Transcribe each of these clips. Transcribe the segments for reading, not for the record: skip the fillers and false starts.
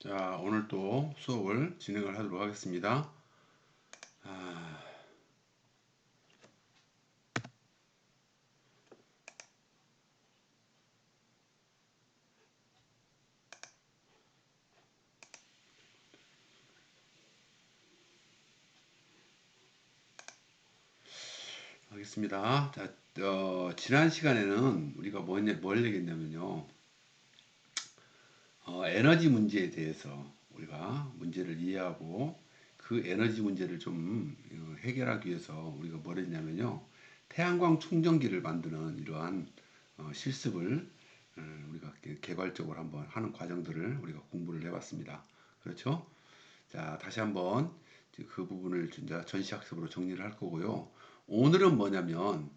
자, 오늘 또 수업을 진행을 하도록 하겠습니다. 하겠습니다. 자, 지난 시간에는 우리가 뭘 얘기했냐면요. 에너지 문제에 대해서 우리가 문제를 이해하고 그 에너지 문제를 좀 해결하기 위해서 우리가 뭘 했냐면요. 태양광 충전기를 만드는 이러한 실습을 우리가 개발적으로 한번 하는 과정들을 우리가 공부를 해봤습니다. 그렇죠? 자, 다시 한번 그 부분을 이제 전시학습으로 정리를 할 거고요. 오늘은 뭐냐면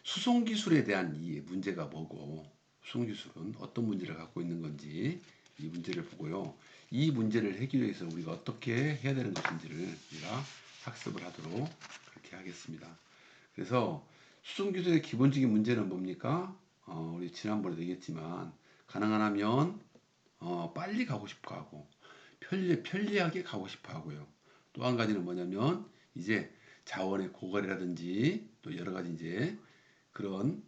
수송 기술에 대한 이 문제가 뭐고 수송 기술은 어떤 문제를 갖고 있는 건지 이 문제를 보고요. 이 문제를 해결해서 우리가 어떻게 해야 되는 것인지를 우리가 학습을 하도록 그렇게 하겠습니다. 그래서 수송 기술의 기본적인 문제는 뭡니까? 우리 지난번에도 얘기했지만 가능하면 빨리 가고 싶어 하고 편리하게 가고 싶어 하고요. 또 한 가지는 뭐냐면 이제 자원의 고갈이라든지 또 여러 가지 이제 그런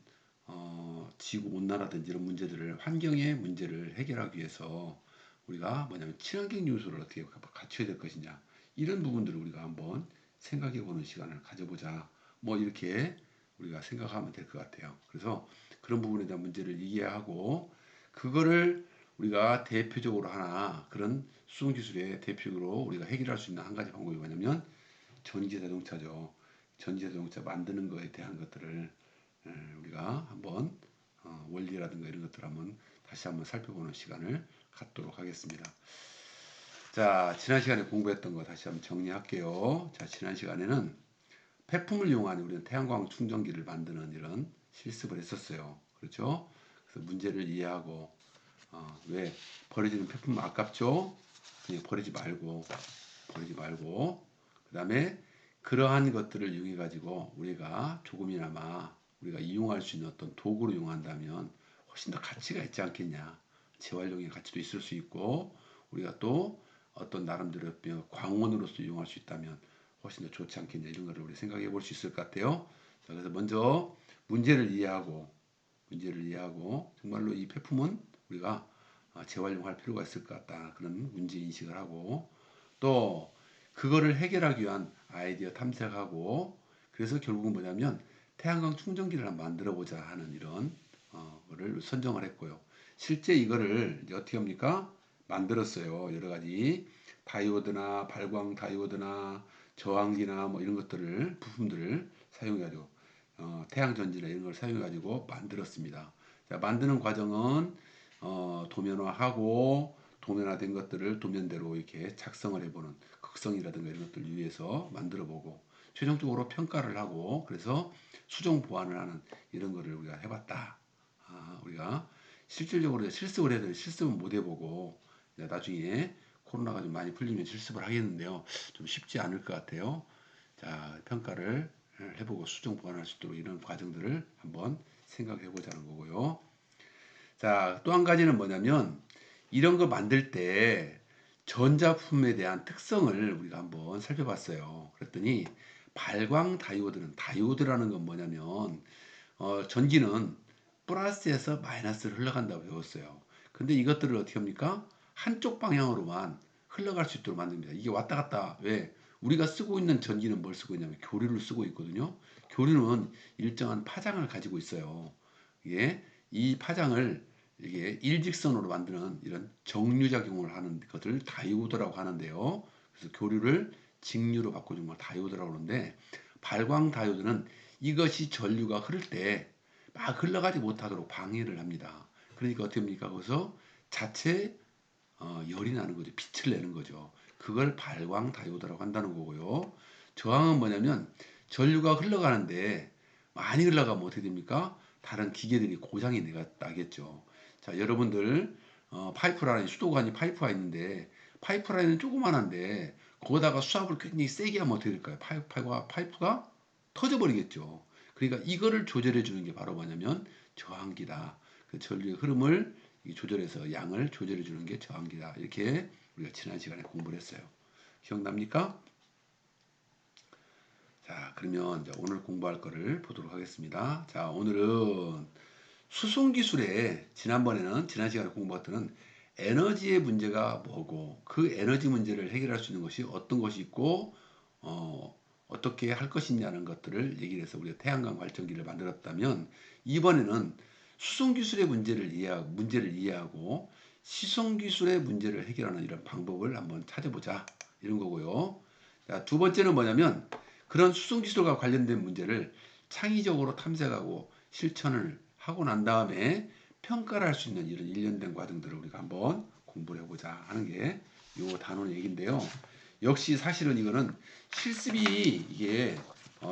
지구 온난화든지 이런 문제들을 환경의 문제를 해결하기 위해서 우리가 뭐냐면 친환경 요소를 어떻게 갖춰야 될 것이냐 이런 부분들을 우리가 한번 생각해 보는 시간을 가져보자. 뭐 이렇게 우리가 생각하면 될 것 같아요. 그래서 그런 부분에 대한 문제를 이해하고 그거를 우리가 대표적으로 하나 그런 수송 기술의 대표적으로 우리가 해결할 수 있는 한 가지 방법이 뭐냐면 전기 자동차죠. 전기 자동차 만드는 거에 대한 것들을 우리가 한번 원리라든가 이런 것들 한번 다시 한번 살펴보는 시간을 갖도록 하겠습니다. 자, 지난 시간에 공부했던 거 다시 한번 정리할게요. 자, 지난 시간에는 폐품을 이용한 우리는 태양광 충전기를 만드는 이런 실습을 했었어요. 그렇죠? 그래서 문제를 이해하고 왜 버려지는 폐품 아깝죠? 그냥 버리지 말고 그 다음에 그러한 것들을 이용해 가지고 우리가 조금이나마 우리가 이용할 수 있는 어떤 도구로 이용한다면 훨씬 더 가치가 있지 않겠냐. 재활용의 가치도 있을 수 있고 우리가 또 어떤 나름대로 광원으로서 이용할 수 있다면 훨씬 더 좋지 않겠냐 이런 거를 우리 생각해 볼 수 있을 것 같아요. 자, 그래서 먼저 문제를 이해하고 정말로 이 폐품은 우리가 재활용할 필요가 있을 것 같다. 그런 문제 인식을 하고 또 그거를 해결하기 위한 아이디어 탐색하고 그래서 결국은 뭐냐면 태양광 충전기를 한번 만들어 보자 하는 이런 거를 선정을 했고요. 실제 이거를 이제 어떻게 합니까? 만들었어요. 여러 가지 다이오드나 발광 다이오드나 저항기나 뭐 이런 것들을 부품들을 사용해 가지고 태양 전지나 이런 걸 사용해 가지고 만들었습니다. 자, 만드는 과정은 도면화하고 도면화된 것들을 도면대로 이렇게 작성을 해보는 극성이라든가 이런 것들 위해서 만들어보고 최종적으로 평가를 하고 그래서 수정 보완을 하는 이런 거를 우리가 해봤다. 우리가 실질적으로 실습을 해야 되는 실습은 못 해보고 나중에 코로나가 좀 많이 풀리면 실습을 하겠는데요. 좀 쉽지 않을 것 같아요. 자, 평가를 해보고 수정 보완할 수 있도록 이런 과정들을 한번 생각해 보자는 거고요. 자, 또 한 가지는 뭐냐면 이런 거 만들 때 전자품에 대한 특성을 우리가 한번 살펴봤어요. 그랬더니 발광 다이오드라는 건 뭐냐면 전기는 플러스에서 마이너스를 흘러간다고 배웠어요. 근데 이것들을 어떻게 합니까? 한쪽 방향으로만 흘러갈 수 있도록 만듭니다. 이게 왔다 갔다 왜 우리가 쓰고 있는 전기는 뭘 쓰고 있냐면 교류를 쓰고 있거든요. 교류는 일정한 파장을 가지고 있어요. 이게 이 파장을 이게 일직선으로 만드는 이런 정류작용을 하는 것을 다이오드라고 하는데요. 그래서 교류를 직류로 바꿔주는 걸 다이오드라고 하는데 발광 다이오드는 이것이 전류가 흐를 때 막 흘러가지 못하도록 방해를 합니다. 그러니까 어떻게 합니까? 거기서 자체 열이 나는 거죠. 빛을 내는 거죠. 그걸 발광 다이오드라고 한다는 거고요. 저항은 뭐냐면 전류가 흘러가는데 많이 흘러가면 어떻게 됩니까? 다른 기계들이 고장이 나겠죠. 자, 여러분들 파이프라인 수도관이 파이프가 있는데 파이프라인은 조그만한데 거기다가 수압을 굉장히 세게 하면 어떻게 될까요? 파이프가 터져버리겠죠. 그러니까 이거를 조절해 주는 게 바로 뭐냐면 저항기다. 그 전류의 흐름을 이 조절해서 양을 조절해 주는 게 저항기다. 이렇게 우리가 지난 시간에 공부를 했어요. 기억납니까? 자, 그러면 이제 오늘 공부할 거를 보도록 하겠습니다. 자, 오늘은 수송기술에 지난 시간에 공부했던 에너지의 문제가 뭐고 그 에너지 문제를 해결할 수 있는 것이 어떤 것이 있고 어떻게 할 것이냐는 것들을 얘기를 해서 우리가 태양광 발전기를 만들었다면 이번에는 수송기술의 문제를 이해하고 시송기술의 문제를 해결하는 이런 방법을 한번 찾아보자 이런 거고요. 자, 두 번째는 뭐냐면 그런 수송기술과 관련된 문제를 창의적으로 탐색하고 실천을 하고 난 다음에 평가를 할 수 있는 이런 일련된 과정들을 우리가 한번 공부를 해보자 하는 게 요 단원 얘기인데요. 역시 사실은 이거는 실습이 이게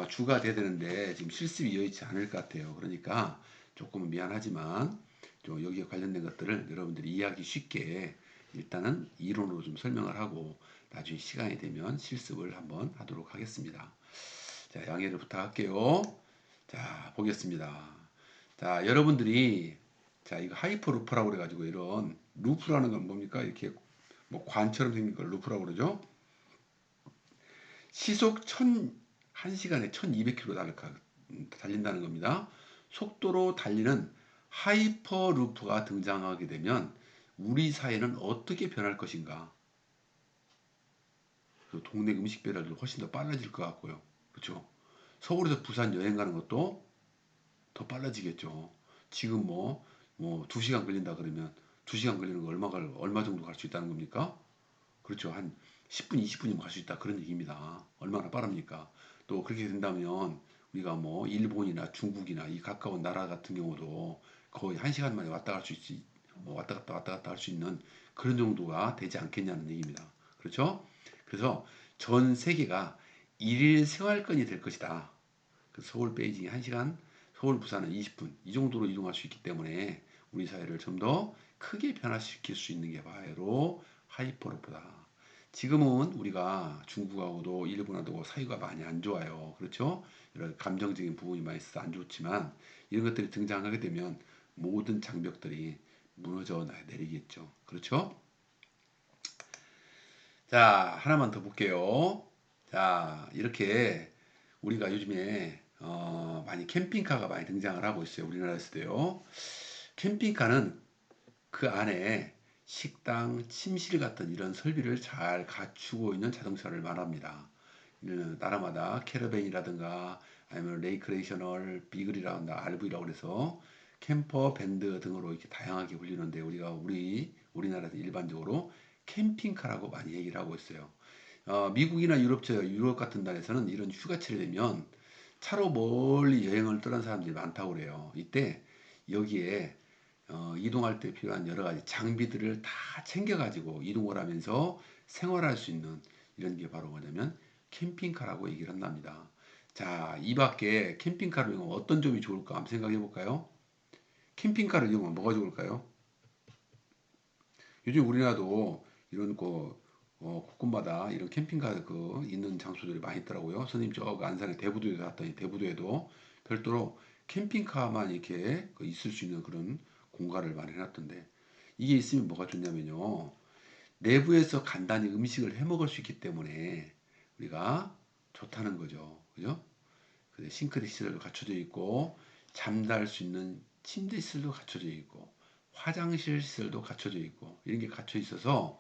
주가 돼야 되는데 지금 실습이 여의치 않을 것 같아요. 그러니까 조금은 미안하지만 좀 여기에 관련된 것들을 여러분들이 이해하기 쉽게 일단은 이론으로 좀 설명을 하고 나중에 시간이 되면 실습을 한번 하도록 하겠습니다. 자, 양해를 부탁할게요. 자, 보겠습니다. 자, 여러분들이 자, 이거 하이퍼 루프라고 그래가지고 이런 루프라는 건 뭡니까? 이렇게 뭐 관처럼 생긴 걸 루프라고 그러죠. 시속 1시간에 1200km 달린다는 겁니다. 속도로 달리는 하이퍼 루프가 등장하게 되면 우리 사회는 어떻게 변할 것인가? 동네 음식 배달도 훨씬 더 빨라질 것 같고요. 그렇죠? 서울에서 부산 여행 가는 것도 더 빨라지겠죠. 지금 뭐 2시간 걸린다 그러면 2시간 걸리는 거 얼마 정도 갈 수 있다는 겁니까? 그렇죠. 한 10분, 20분이면 갈 수 있다. 그런 얘기입니다. 얼마나 빠릅니까? 또 그렇게 된다면 우리가 뭐 일본이나 중국이나 이 가까운 나라 같은 경우도 거의 1시간 만에 왔다 갔다 할 수 있는 그런 정도가 되지 않겠냐는 얘기입니다. 그렇죠? 그래서 전 세계가 일일 생활권이 될 것이다. 서울 베이징이 1시간, 서울 부산은 20분 이 정도로 이동할 수 있기 때문에 우리 사회를 좀 더 크게 변화시킬 수 있는 게 바로 하이퍼루프다. 지금은 우리가 중국하고도 일본하고도 사이가 많이 안 좋아요. 그렇죠? 이런 감정적인 부분이 많이 있어서 안 좋지만 이런 것들이 등장하게 되면 모든 장벽들이 무너져 내리겠죠. 그렇죠? 자, 하나만 더 볼게요. 자, 이렇게 우리가 요즘에 많이 캠핑카가 많이 등장을 하고 있어요. 우리나라에서도요. 캠핑카는 그 안에 식당, 침실 같은 이런 설비를 잘 갖추고 있는 자동차를 말합니다. 이런 나라마다 캐러밴이라든가 아니면 레이크레이셔널, 비글이라든가 RV라고 그래서 캠퍼, 밴드 등으로 이렇게 다양하게 불리는데 우리나라에서 일반적으로 캠핑카라고 많이 얘기를 하고 있어요. 미국이나 유럽 같은 나라에서는 이런 휴가철이 되면 차로 멀리 여행을 떠난 사람들이 많다고 그래요. 이때 여기에 이동할 때 필요한 여러 가지 장비들을 다 챙겨가지고 이동을 하면서 생활할 수 있는 이런 게 바로 뭐냐면 캠핑카라고 얘기를 한답니다. 자, 이 밖에 캠핑카를 이용하면 어떤 점이 좋을까 한번 생각해 볼까요? 캠핑카를 이용하면 뭐가 좋을까요? 요즘 우리나라도 이런 곳곳마다 이런 캠핑카 있는 장소들이 많이 있더라고요. 선생님 저 안산에 대부도에 갔더니 대부도에도 별도로 캠핑카만 이렇게 있을 수 있는 그런 공간을 마련해놨던데 이게 있으면 뭐가 좋냐면요. 내부에서 간단히 음식을 해 먹을 수 있기 때문에 우리가 좋다는 거죠. 그죠? 싱크대 시설도 갖춰져 있고 잠잘 수 있는 침대 시설도 갖춰져 있고 화장실 시설도 갖춰져 있고 이런 게 갖춰 있어서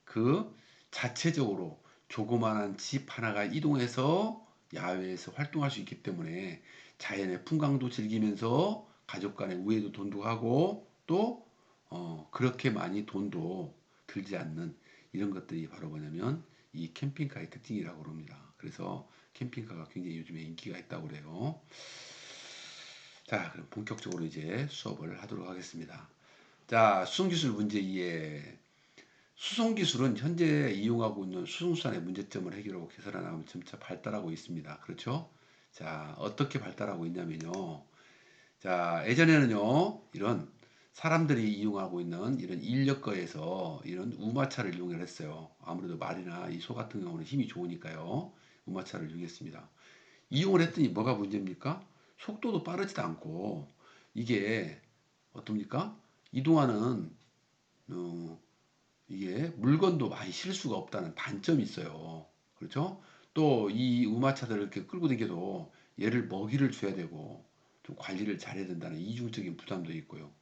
그 자체적으로 조그마한 집 하나가 이동해서 야외에서 활동할 수 있기 때문에 자연의 풍광도 즐기면서 가족 간의 우애도 돈독하고 또 그렇게 많이 돈도 들지 않는 이런 것들이 바로 뭐냐면 이 캠핑카의 특징이라고 합니다. 그래서 캠핑카가 굉장히 요즘에 인기가 있다고 그래요. 자, 그럼 본격적으로 이제 수업을 하도록 하겠습니다. 자, 수송기술 문제 2에 수송기술은 현재 이용하고 있는 수송수단의 문제점을 해결하고 개선해 나가면 점차 발달하고 있습니다. 그렇죠? 자, 어떻게 발달하고 있냐면요. 자, 예전에는요, 이런 사람들이 이용하고 있는 이런 인력거에서 이런 우마차를 이용을 했어요. 아무래도 말이나 이 소 같은 경우는 힘이 좋으니까요. 우마차를 이용했습니다. 이용을 했더니 뭐가 문제입니까? 속도도 빠르지도 않고 이게 어떻습니까? 이동하는 어, 이게 물건도 많이 실 수가 없다는 단점이 있어요. 그렇죠? 또 이 우마차들을 이렇게 끌고 다녀도 얘를 먹이를 줘야 되고 좀 관리를 잘해야 된다는 이중적인 부담도 있고요.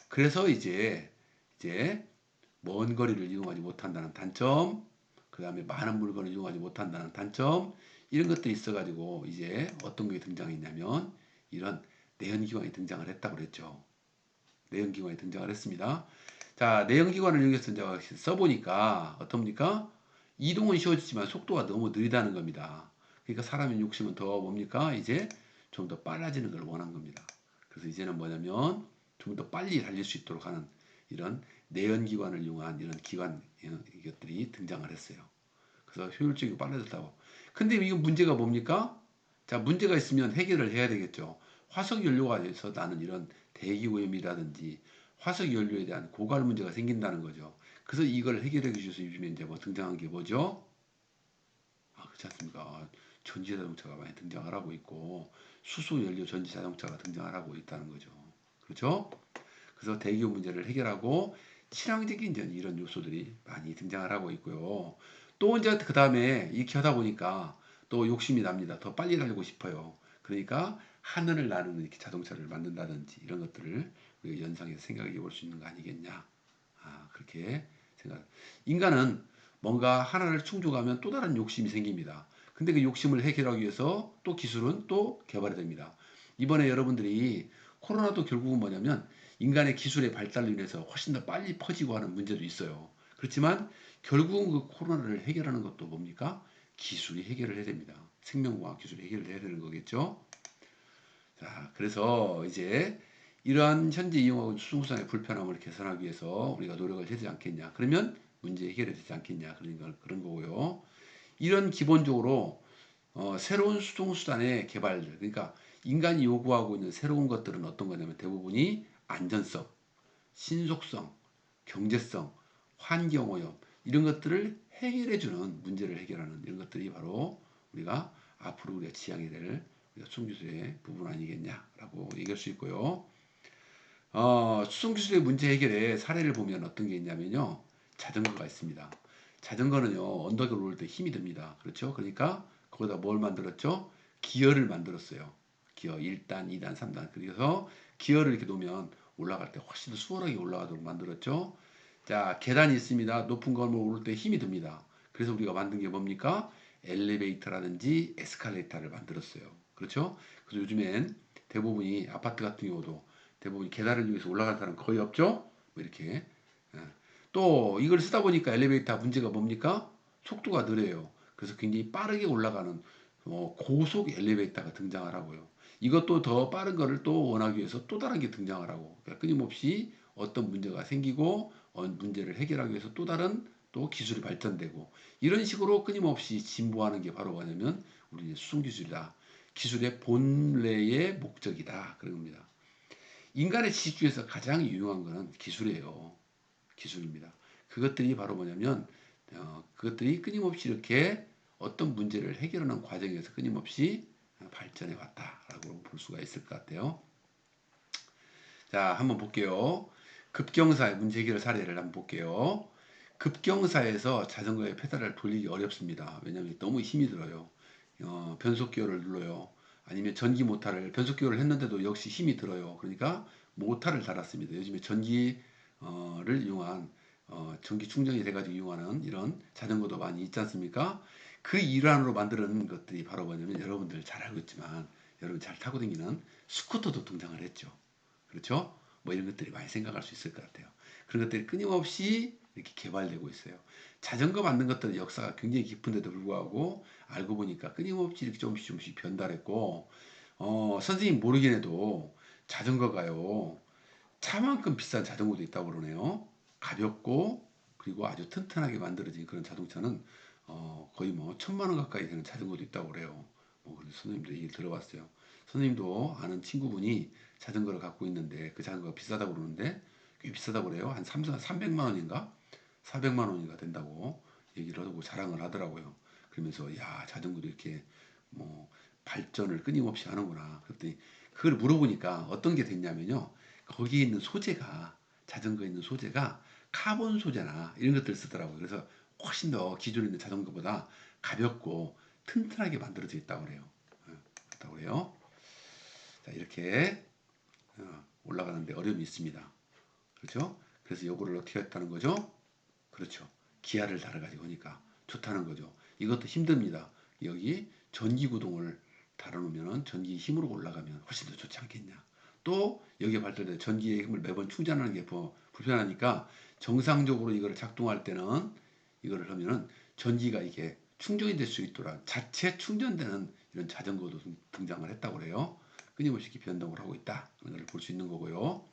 그래서 이제 먼 거리를 이동하지 못한다는 단점, 그 다음에 많은 물건을 이용하지 못한다는 단점, 이런 것들이 있어가지고 이제 어떤 게 등장했냐면 이런 내연기관이 등장을 했다고 그랬죠. 내연기관이 등장을 했습니다. 자, 내연기관을 이용해서 이제 써보니까 어떻습니까? 이동은 쉬워지지만 속도가 너무 느리다는 겁니다. 그러니까 사람의 욕심은 더 뭡니까? 이제 좀 더 빨라지는 걸 원한 겁니다. 그래서 이제는 뭐냐면 좀 더 빨리 달릴 수 있도록 하는 이런 내연기관을 이용한 이런 기관 이것들이 등장을 했어요. 그래서 효율적이고 빨라졌다고. 근데 이거 문제가 뭡니까? 자, 문제가 있으면 해결을 해야 되겠죠. 화석 연료가 돼서 나는 이런 대기 오염이라든지 화석 연료에 대한 고갈 문제가 생긴다는 거죠. 그래서 이걸 해결해 주셔서 요즘에 이제 뭐 등장한 게 뭐죠? 아, 그렇지 않습니까? 전지 자동차가 많이 등장을 하고 있고 수소 연료 전지 자동차가 등장을 하고 있다는 거죠. 그렇죠? 그래서 대기업 문제를 해결하고 친환경적인 이제 이런 요소들이 많이 등장을 하고 있고요. 또 이제 그 다음에 이렇게 하다 보니까 또 욕심이 납니다. 더 빨리 달리고 싶어요. 그러니까 하늘을 나르는 이렇게 자동차를 만든다든지 이런 것들을 우리가 연상해서 생각해 볼 수 있는 거 아니겠냐. 아, 그렇게 생각. 인간은 뭔가 하나를 충족하면 또 다른 욕심이 생깁니다. 근데 그 욕심을 해결하기 위해서 또 기술은 또 개발이 됩니다. 이번에 여러분들이 코로나도 결국은 뭐냐면 인간의 기술의 발달로 인해서 훨씬 더 빨리 퍼지고 하는 문제도 있어요. 그렇지만 결국은 그 코로나를 해결하는 것도 뭡니까? 기술이 해결을 해야 됩니다. 생명과학 기술이 해결을 해야 되는 거겠죠. 자, 그래서 이제 이러한 현재 이용하고 있는 수송수단의 불편함을 개선하기 위해서 우리가 노력을 해야 되지 않겠냐. 그러면 문제 해결이 되지 않겠냐. 그런 거고요. 이런 기본적으로 새로운 수송수단의 개발들, 그러니까 인간이 요구하고 있는 새로운 것들은 어떤 거냐면 대부분이 안전성, 신속성, 경제성, 환경오염 이런 것들을 해결해주는 문제를 해결하는 이런 것들이 바로 우리가 앞으로 우리가 지향해야 될 수송기술의 부분 아니겠냐라고 얘기할 수 있고요. 수송기술의 문제 해결의 사례를 보면 어떤 게 있냐면요. 자전거가 있습니다. 자전거는요, 언덕을 오를 때 힘이 듭니다. 그렇죠? 그러니까 거기다 뭘 만들었죠? 기어를 만들었어요. 기어 1단, 2단, 3단. 그래서 기어를 이렇게 놓으면 올라갈 때 훨씬 더 수월하게 올라가도록 만들었죠. 자, 계단이 있습니다. 높은 건물 오를 때 힘이 듭니다. 그래서 우리가 만든 게 뭡니까? 엘리베이터라든지 에스컬레이터를 만들었어요. 그렇죠? 그래서 요즘엔 대부분이 아파트 같은 경우도 대부분 계단을 이용해서 올라가는 사람 거의 없죠? 뭐 이렇게. 예. 또 이걸 쓰다 보니까 엘리베이터 문제가 뭡니까? 속도가 느려요. 그래서 굉장히 빠르게 올라가는 고속 엘리베이터가 등장을 하고요. 이것도 더 빠른 거를 또 원하기 위해서 또 다른 게 등장을 하고 그러니까 끊임없이 어떤 문제가 생기고 문제를 해결하기 위해서 또 다른 또 기술이 발전되고 이런 식으로 끊임없이 진보하는 게 바로 뭐냐면 우리 수송 기술이다. 기술의 본래의 목적이다. 그런 겁니다. 인간의 지식 중에서 가장 유용한 것은 기술이에요. 기술입니다. 그것들이 바로 뭐냐면 그것들이 끊임없이 이렇게 어떤 문제를 해결하는 과정에서 끊임없이 발전해 왔다라고 볼 수가 있을 것 같아요. 자, 한번 볼게요. 급경사 문제 해결 사례를 한번 볼게요. 급경사에서 자전거의 페달을 돌리기 어렵습니다. 왜냐하면 너무 힘이 들어요. 변속 기어를 눌러요. 아니면 전기 모터를 변속 기어를 했는데도 역시 힘이 들어요. 그러니까 모터를 달았습니다. 요즘에 전기를 이용한 전기 충전이 돼가지고 이용하는 이런 자전거도 많이 있지 않습니까? 그 일환으로 만드는 것들이 바로 뭐냐면 여러분들 잘 알고 있지만 여러분 잘 타고 다니는 스쿠터도 등장을 했죠. 그렇죠? 뭐 이런 것들이 많이 생각할 수 있을 것 같아요. 그런 것들이 끊임없이 이렇게 개발되고 있어요. 자전거 만든 것들은 역사가 굉장히 깊은데도 불구하고 알고 보니까 끊임없이 이렇게 조금씩 변달했고, 선생님 모르긴 해도 자전거가요, 차만큼 비싼 자전거도 있다고 그러네요. 가볍고, 그리고 아주 튼튼하게 만들어진 그런 자동차는 거의 뭐 1,000만 원 가까이 되는 자전거도 있다고 그래요. 뭐, 그래서 선생님도 얘기를 들어봤어요. 선생님도 아는 친구분이 자전거를 갖고 있는데 그 자전거가 비싸다고 그러는데 꽤 비싸다고 그래요. 한 300만 원인가? 400만 원인가 된다고 얘기를 하고 자랑을 하더라고요. 그러면서 야, 자전거도 이렇게 뭐 발전을 끊임없이 하는구나. 그랬더니 그걸 물어보니까 어떤 게 됐냐면요. 거기에 있는 소재가 자전거에 있는 소재가 카본 소재나 이런 것들을 쓰더라고요. 그래서 훨씬 더 기존에 있는 자전거보다 가볍고 튼튼하게 만들어져 있다고 그래요. 그렇다고 그래요. 자, 이렇게 올라가는데 어려움이 있습니다. 그렇죠? 그래서 요거를 어떻게 했다는 거죠? 그렇죠. 기아를 달아가지고 하니까 좋다는 거죠. 이것도 힘듭니다. 여기 전기 구동을 달아놓으면 전기 힘으로 올라가면 훨씬 더 좋지 않겠냐. 또 여기에 발달된 전기의 힘을 매번 충전하는 게 불편하니까 정상적으로 이거를 작동할 때는 이거를 하면은 전기가 이게 충전이 될 수 있도록 자체 충전되는 이런 자전거도 등장을 했다고 그래요. 끊임없이 변동을 하고 있다. 하는 걸 볼 수 있는 거고요.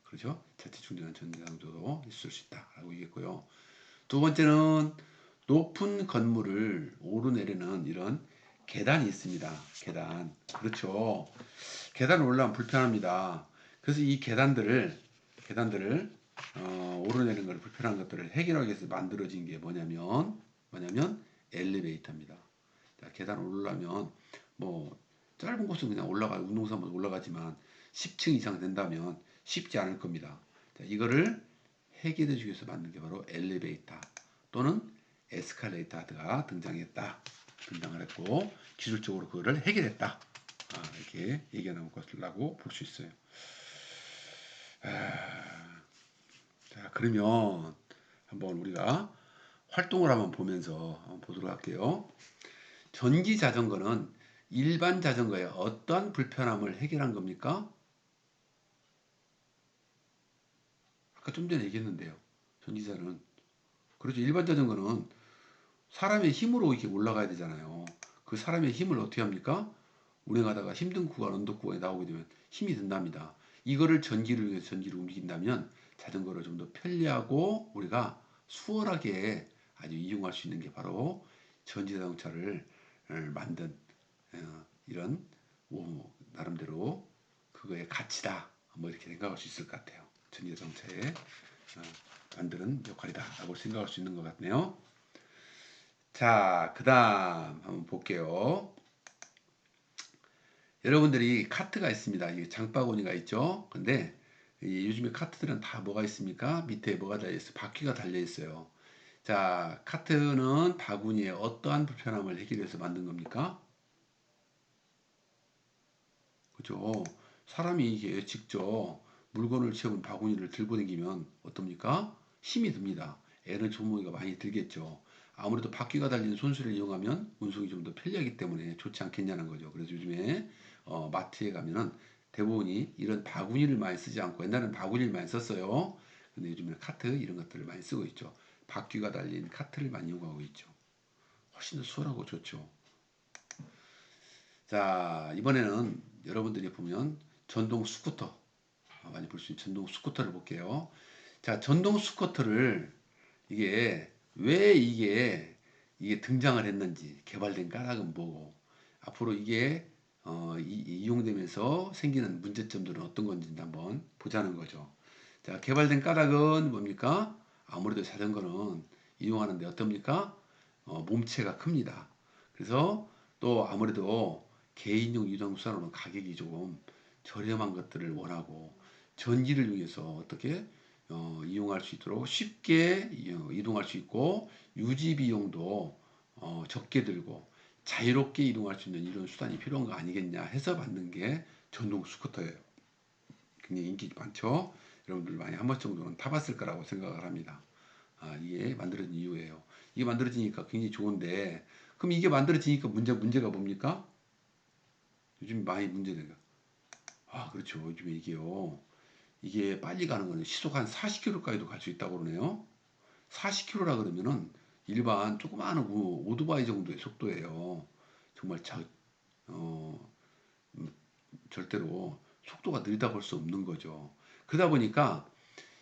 그렇죠? 자체 충전한 전기장도도 있을 수 있다라고 얘기했고요. 두 번째는 높은 건물을 오르내리는 이런 계단이 있습니다. 계단. 그렇죠. 계단 올라가면 불편합니다. 그래서 이 계단들을 오르내리는 걸 불편한 것들을 해결하기 위해서 만들어진 게 뭐냐면 엘리베이터입니다. 자, 계단 올라가면 뭐 짧은 곳은 그냥 운동삼아서 올라가지만 10층 이상 된다면 쉽지 않을 겁니다. 자, 이거를 해결해 주기 위해서 만든 게 바로 엘리베이터 또는 에스컬레이터가 등장을 했고 기술적으로 그거를 해결했다. 이렇게 얘기하는 것이라고 볼 수 있어요. 자, 그러면 한번 우리가 활동을 한번 보면서 한번 보도록 할게요. 전기 자전거는 일반 자전거의 어떠한 불편함을 해결한 겁니까? 아까 좀 전에 얘기했는데요. 전기자는 그렇죠. 일반 자전거는 사람의 힘으로 이렇게 올라가야 되잖아요. 그 사람의 힘을 어떻게 합니까? 운행하다가 힘든 구간, 언덕 구간에 나오게 되면 힘이 든답니다. 이거를 전기를 위해서 전기를 움직인다면 자전거를 좀 더 편리하고 우리가 수월하게 아주 이용할 수 있는 게 바로 전기자동차를 만든 이런 나름대로 그거의 가치다. 뭐 이렇게 생각할 수 있을 것 같아요. 전기자동차의 만드는 역할이다라고 생각할 수 있는 것 같네요. 자, 그 다음 한번 볼게요. 여러분들이 카트가 있습니다. 이게 장바구니가 있죠. 근데 요즘에 카트들은 다 뭐가 있습니까? 밑에 뭐가 달려있어요? 바퀴가 달려있어요. 자, 카트는 바구니에 어떠한 불편함을 해결해서 만든 겁니까? 그죠? 사람이 이게 직접 물건을 채운 바구니를 들고 다니면 어떻습니까? 힘이 듭니다. 에너지 소모가 많이 들겠죠. 아무래도 바퀴가 달린 손수레를 이용하면 운송이 좀 더 편리하기 때문에 좋지 않겠냐는 거죠. 그래서 요즘에 마트에 가면은 대부분이 이런 바구니를 많이 쓰지 않고 옛날에는 바구니를 많이 썼어요. 근데 요즘에는 카트 이런 것들을 많이 쓰고 있죠. 바퀴가 달린 카트를 많이 이용하고 있죠. 훨씬 더 수월하고 좋죠. 자, 이번에는 여러분들이 보면 전동 스쿠터 많이 볼 수 있는 전동 스쿠터를 볼게요. 자, 전동 스쿠터를 이게 왜 이게 등장을 했는지 개발된 까닭은 뭐고 앞으로 이게 이용되면서 생기는 문제점들은 어떤 건지 한번 보자는 거죠. 자, 개발된 까닭은 뭡니까? 아무래도 자전거는 이용하는데 어떻습니까? 몸체가 큽니다. 그래서 또 아무래도 개인용 유동수단으로는 가격이 조금 저렴한 것들을 원하고 전기를 이용해서 어떻게 이용할 수 있도록 쉽게 이동할 수 있고 유지 비용도 적게 들고 자유롭게 이동할 수 있는 이런 수단이 필요한 거 아니겠냐 해서 만든 게 전동 스쿠터예요. 굉장히 인기 많죠. 여러분들 많이 한 번 정도는 타봤을 거라고 생각을 합니다. 이게 만들어진 이유예요. 이게 만들어지니까 굉장히 좋은데 그럼 이게 만들어지니까 문제가 뭡니까? 요즘 많이 문제되가. 그렇죠. 요즘에 이게 빨리 가는 거는 시속 한 40km까지도 갈 수 있다고 그러네요. 40km라 그러면은 일반 조그마한 오토바이 정도의 속도예요. 정말 어, 절대로 속도가 느리다 볼 수 없는 거죠. 그러다 보니까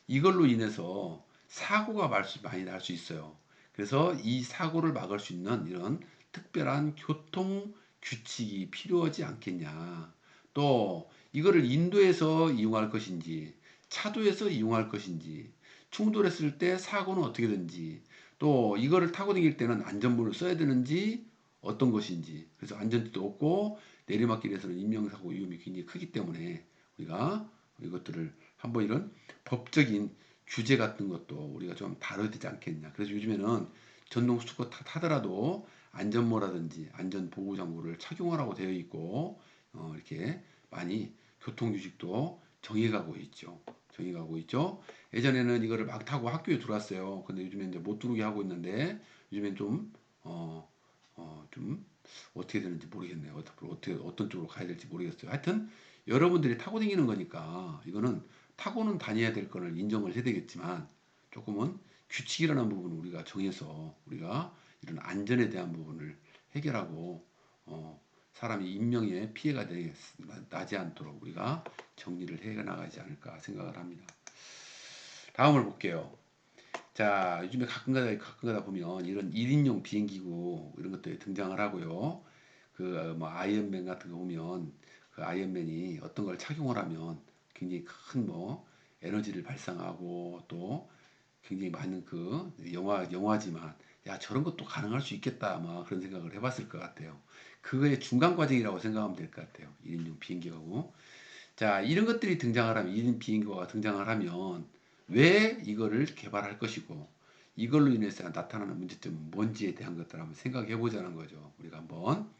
이걸로 인해서 사고가 많이 날 수 있어요. 그래서 이 사고를 막을 수 있는 이런 특별한 교통 규칙이 필요하지 않겠냐. 또 이거를 인도에서 이용할 것인지 차도에서 이용할 것인지 충돌했을 때 사고는 어떻게 되는지 또 이거를 타고 다닐 때는 안전모를 써야 되는지 어떤 것인지 그래서 안전띠도 없고 내리막길에서는 인명사고 위험이 굉장히 크기 때문에 우리가 이것들을 한번 이런 법적인 규제 같은 것도 우리가 좀 다뤄야 되지 않겠냐. 그래서 요즘에는 전동 스쿠터 타더라도 안전모라든지 안전보호장구를 착용하라고 되어 있고, 이렇게 많이 교통규칙도 정해가고 있죠. 정해가고 있죠. 예전에는 이거를 막 타고 학교에 들어왔어요. 근데 요즘에 이제 못 들어오게 하고 있는데, 요즘엔 좀, 좀, 어떻게 되는지 모르겠네요. 어떤 쪽으로 가야 될지 모르겠어요. 하여튼, 여러분들이 타고 다니는 거니까, 이거는 타고는 다녀야 될 거를 인정을 해야 되겠지만, 조금은 규칙이라는 부분을 우리가 정해서, 우리가 이런 안전에 대한 부분을 해결하고, 사람이 인명에 피해가 나지 않도록 우리가 정리를 해 나가지 않을까 생각을 합니다. 다음을 볼게요. 자, 요즘에 가끔가다 보면 이런 1인용 비행기고 이런 것들이 등장을 하고요. 그 뭐 아이언맨 같은 거 보면 그 아이언맨이 어떤 걸 착용을 하면 굉장히 큰 뭐 에너지를 발생하고 또 굉장히 많은 그 영화지만 야 저런 것도 가능할 수 있겠다 아마 그런 생각을 해봤을 것 같아요. 그거의 중간 과정이라고 생각하면 될 것 같아요. 1인용 비행기하고 자, 이런 것들이 등장을 하면, 1인 비행기가 등장을 하면, 왜 이거를 개발할 것이고, 이걸로 인해서 나타나는 문제점은 뭔지에 대한 것들을 한번 생각해 보자는 거죠. 우리가 한번.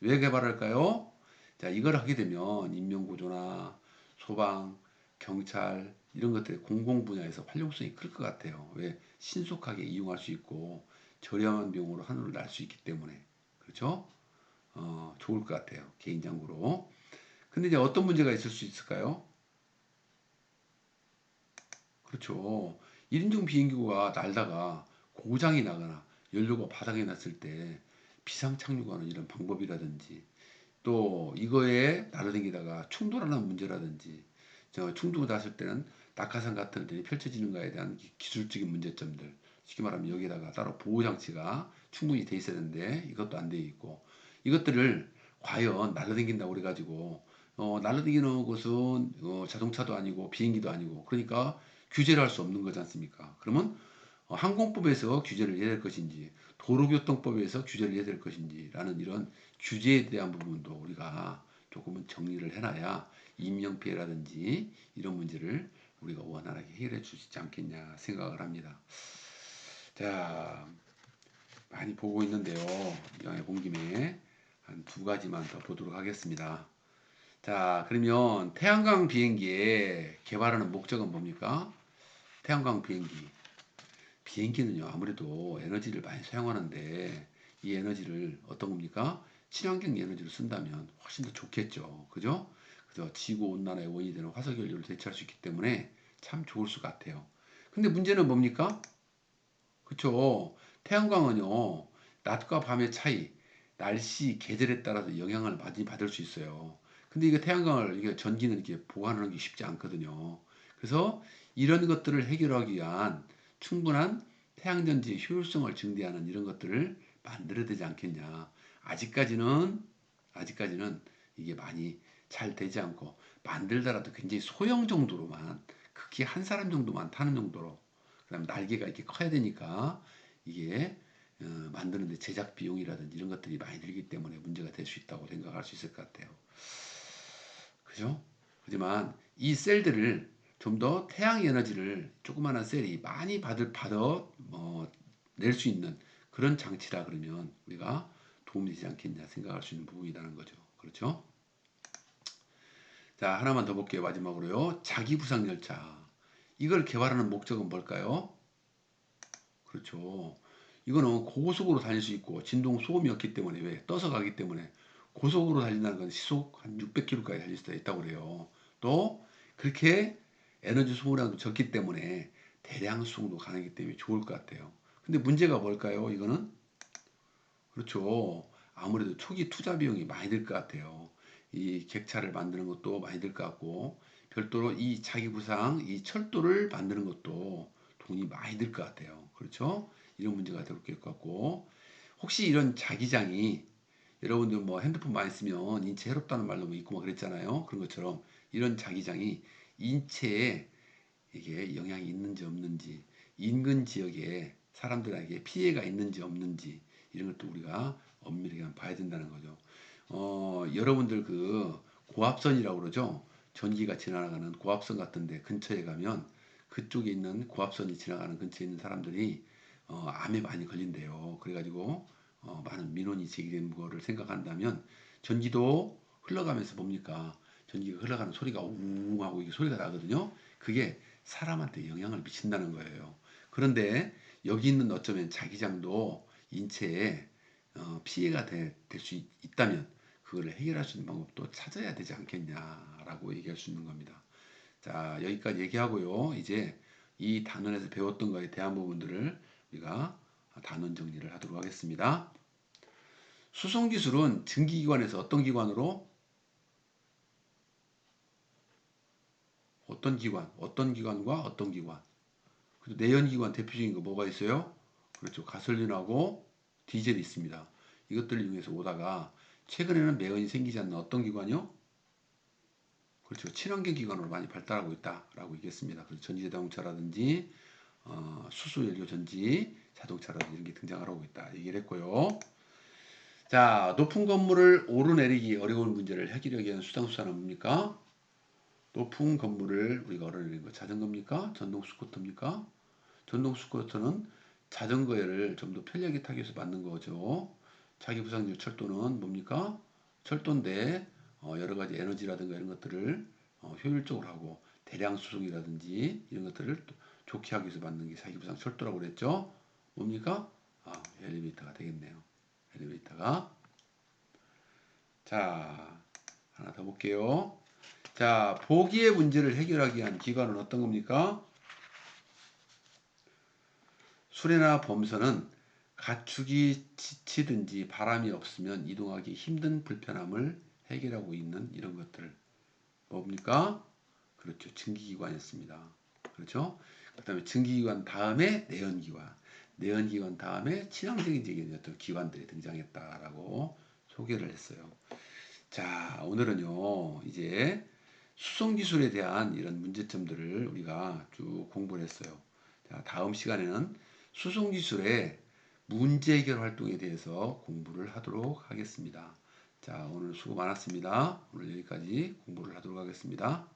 왜 개발할까요? 자, 이걸 하게 되면, 인명구조나 소방, 경찰, 이런 것들의 공공 분야에서 활용성이 클 것 같아요. 왜? 신속하게 이용할 수 있고, 저렴한 비용으로 하늘을 날 수 있기 때문에. 그렇죠? 좋을 것 같아요. 개인적으로. 근데 이제 어떤 문제가 있을 수 있을까요? 그렇죠. 1인용 비행기가 날다가 고장이 나거나 연료가 바닥에 났을 때 비상 착륙하는 이런 방법이라든지 또 이거에 날아다니다가 충돌하는 문제라든지 충돌이 났을 때는 낙하산 같은 일이 펼쳐지는가에 대한 기술적인 문제점들 쉽게 말하면 여기다가 따로 보호 장치가 충분히 돼 있어야 되는데 이것도 안 돼 있고 이것들을 과연 날아다닌다고 그래가지고 날아다니는 것은 자동차도 아니고 비행기도 아니고 그러니까 규제를 할 수 없는 거지 않습니까? 그러면 항공법에서 규제를 해야 될 것인지 도로교통법에서 규제를 해야 될 것인지라는 이런 규제에 대한 부분도 우리가 조금은 정리를 해놔야 인명피해라든지 이런 문제를 우리가 원활하게 해결해 줄 수 있지 않겠냐 생각을 합니다. 자, 많이 보고 있는데요. 이왕에 본 김에 한 두 가지만 더 보도록 하겠습니다. 자, 그러면 태양광 비행기의 개발하는 목적은 뭡니까? 태양광 비행기. 비행기는요, 아무래도 에너지를 많이 사용하는데 이 에너지를 어떤 겁니까? 친환경 에너지를 쓴다면 훨씬 더 좋겠죠. 그죠? 그래서 지구 온난화의 원인이 되는 화석 연료를 대체할 수 있기 때문에 참 좋을 것 같아요. 근데 문제는 뭡니까? 그쵸? 태양광은요, 낮과 밤의 차이, 날씨, 계절에 따라서 영향을 많이 받을 수 있어요. 근데 이게 태양광을, 이게 전기는 이렇게 보관하는 게 쉽지 않거든요. 그래서 이런 것들을 해결하기 위한 충분한 태양전지의 효율성을 증대하는 이런 것들을 만들어야 되지 않겠냐. 아직까지는, 아직까지는 이게 많이 잘 되지 않고, 만들더라도 굉장히 소형 정도로만, 극히 한 사람 정도만 타는 정도로 그다음에 날개가 이렇게 커야 되니까 이게 만드는데 제작 비용이라든지 이런 것들이 많이 들기 때문에 문제가 될 수 있다고 생각할 수 있을 것 같아요. 그죠? 하지만 이 셀들을 좀 더 태양 에너지를 조그마한 셀이 많이 낼 수 있는 그런 장치라 그러면 우리가 도움이 되지 않겠냐 생각할 수 있는 부분이라는 거죠. 그렇죠? 자, 하나만 더 볼게요. 마지막으로요. 자기 부상 열차. 이걸 개발하는 목적은 뭘까요? 그렇죠. 이거는 고속으로 달릴 수 있고 진동 소음이 없기 때문에 왜 떠서 가기 때문에 고속으로 달린다는 건 시속 한 600km까지 달릴 수가 있다고 그래요. 또 그렇게 에너지 소모량도 적기 때문에 대량 수송도 가능하기 때문에 좋을 것 같아요. 근데 문제가 뭘까요? 이거는 그렇죠. 아무래도 초기 투자 비용이 많이 들 것 같아요. 이 객차를 만드는 것도 많이 들 것 같고, 별도로 이 자기 부상, 이 철도를 만드는 것도 돈이 많이 들 것 같아요. 그렇죠? 이런 문제가 될 것 같고, 혹시 이런 자기장이 여러분들 뭐 핸드폰 많이 쓰면 인체 해롭다는 말도 뭐 있고 막 그랬잖아요. 그런 것처럼 이런 자기장이 인체에 이게 영향이 있는지 없는지, 인근 지역에 사람들에게 피해가 있는지 없는지 이런 것도 우리가 엄밀하게 한번 봐야 된다는 거죠. 여러분들 그 고압선이라고 그러죠. 전기가 지나가는 고압선 같은데 근처에 가면 그쪽에 있는 고압선이 지나가는 근처에 있는 사람들이 암에 많이 걸린대요. 그래가지고 많은 민원이 제기되는 거를 생각한다면 전기도 흘러가면서 뭡니까? 전기가 흘러가는 소리가 웅 하고 이게 소리가 나거든요. 그게 사람한테 영향을 미친다는 거예요. 그런데 여기 있는 어쩌면 자기장도 인체에 피해가 될 수 있다면 그걸 해결할 수 있는 방법도 찾아야 되지 않겠냐라고 얘기할 수 있는 겁니다. 자, 여기까지 얘기하고요. 이제 이 단원에서 배웠던 거에 대한 부분들을 우리가 단원 정리를 하도록 하겠습니다. 수송기술은 증기기관에서 어떤 기관으로 어떤 기관, 어떤 기관과 어떤 기관. 그리고 내연기관 대표적인 거 뭐가 있어요? 그렇죠. 가솔린하고 디젤이 있습니다. 이것들을 이용해서 오다가 최근에는 매연이 생기지 않는 어떤 기관이요? 그렇죠. 친환경 기관으로 많이 발달하고 있다라고 얘기했습니다. 그래서 전기자동차라든지 수소연료 전지 자동차라든지 이런 게 등장하고 있다 얘기를 했고요. 자, 높은 건물을 오르내리기 어려운 문제를 해결하기 위한 수상수단은 뭡니까? 높은 건물을 우리가 오르내리는 거 자전거입니까? 전동 스쿠터입니까? 전동 스쿠터는 자전거를 좀 더 편리하게 타기 위해서 만든 거죠. 자기부상적 철도는 뭡니까? 철도인데 여러 가지 에너지라든가 이런 것들을 효율적으로 하고 대량 수송이라든지 이런 것들을 좋게 하기 위해서 만든 게 자기부상 철도라고 그랬죠. 뭡니까? 엘리베이터가 되겠네요. 엘리베이터가. 자, 하나 더 볼게요. 자, 보기의 문제를 해결하기 위한 기관은 어떤 겁니까? 수레나 범선은 가축이 지치든지 바람이 없으면 이동하기 힘든 불편함을 해결하고 있는 이런 것들 뭡니까? 그렇죠. 증기기관이었습니다. 그렇죠? 그 다음에 증기기관 다음에 내연기관, 내연기관 다음에 친환경적인 어떤 기관들이 등장했다라고 소개를 했어요. 자, 오늘은요, 이제 수송기술에 대한 이런 문제점들을 우리가 쭉 공부를 했어요. 자, 다음 시간에는 수송기술의 문제 해결 활동에 대해서 공부를 하도록 하겠습니다. 자, 오늘 수고 많았습니다. 오늘 여기까지 공부를 하도록 하겠습니다.